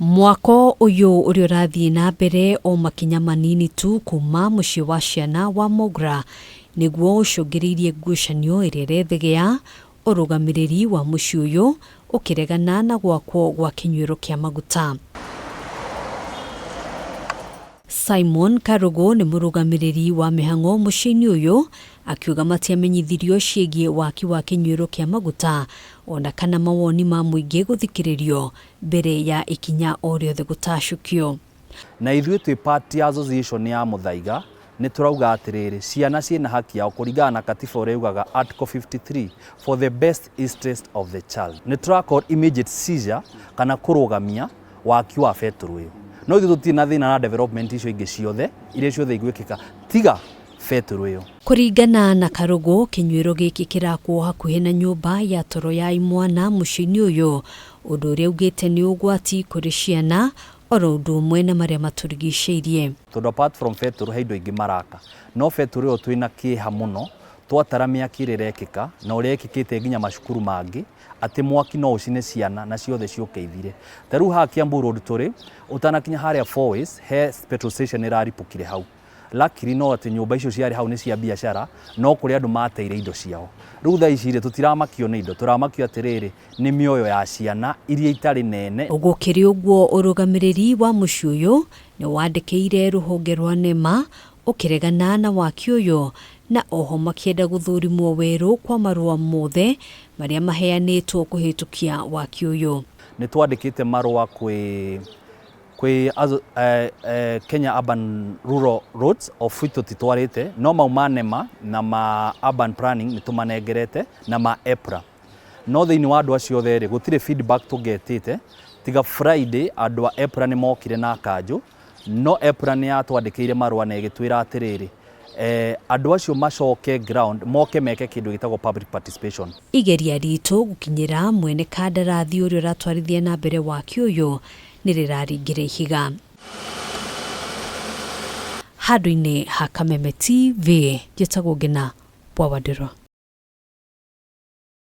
Mwako uyu uri urathie na mbere o makinya manini tu kuma mucii wa ciana wa Mogra niguo ucungiririe ngucanio iria irethegea urugamiriri wa mucii uyu ukiregana na gwakwo gwa kinywiro kia maguta. Simon KARUGU ni murugamiriri wa MIHANG'O mucii-ini uyu akiuga matiamenyithirio ciĩgiĩ waki wa kinywiro kia maguta ona kana mawoni ma muingi guthikiririo mbere ya ikinya o riothe gutacukio. Na ithuĩ twĩ party association ya Muthaiga ni turauga atiriri ciana ciĩna haki yao kũringana na katiba ũrĩa yugaga article 53 for the best interest of the child. Ni turakora immediate seizure kana kurugamia waki wa betũrũ ĩyo. No ithuĩ tũtirĩ na thĩna na development icio ingĩ ciothe iria ciothe igwĩkĩka tiga betũrũ ĩyo. Kuringana na KARUGU, kinywiro giki kirakwo hakuhi na nyumba ya TORO ya IMWANA mucii-ini uyu, undu uria ugite ni ugwati kuri ciana oro undu umwe na maria maturigicĩirie. Tondu apart from betũrũ he indo ingĩ maraka no betũrũ ĩyo twĩna kĩeha mũno twatara mĩaki ĩrĩa ĩrekĩka na ũrĩa ĩkĩkĩte nginya macukuru mangĩ atĩ mwaki no ũcine ciana na ciothe ciũke ithire. Ta rĩu haha Kiambu Road tũrĩ ũtanakinya harĩa Fourways he petrol station ĩraripũkire hau. Luckily no atĩ nyũmba icio ciarĩ hau nĩ cia biacara no kũrĩ andũ mateire indo ciao. Rĩu thaa ici tũtiramakio nĩ indo, tũramakio atĩrĩrĩ nĩ mĩoyo ya ciana iria itarĩ nene. Gũkĩrĩ ũguo ũrũgamĩrĩri wa mucii uyu nĩ wandĩkĩire rũhonge rwa NEMA ũkĩregana na waki uyu na oho makĩenda gũthũrimwo werũ kwa marũa mothe marĩa maheanĩtwo kũhĩtũkia waki uyu. Nĩ twandĩkĩte marũa kwĩ Kenya Urban Rural Roads of which tũtitwarĩte no mau ma NEMA na ma urban planning nĩ tũmanengerete na ma EPRA. No thĩinĩ wa andũ acio othe gũtirĩ feedback tũgetĩte tiga Friday andũ a EPRA nĩ mokire na kanjũ no EPRA nĩ yatwandĩkĩire marũa na ĩgĩtwĩra atĩrĩrĩ andũ acio macoke ground moke meke kĩndũ gĩtagwo public participation. Igeria ritũ gũkinyĩra mwene kandarathi ũrĩa ũratwarithia na mbere waki uyu nĩrĩraringĩra ihiga. Handũ-inĩ ha Kameme TV, njĩtagwo Ngina Bwawadĩro.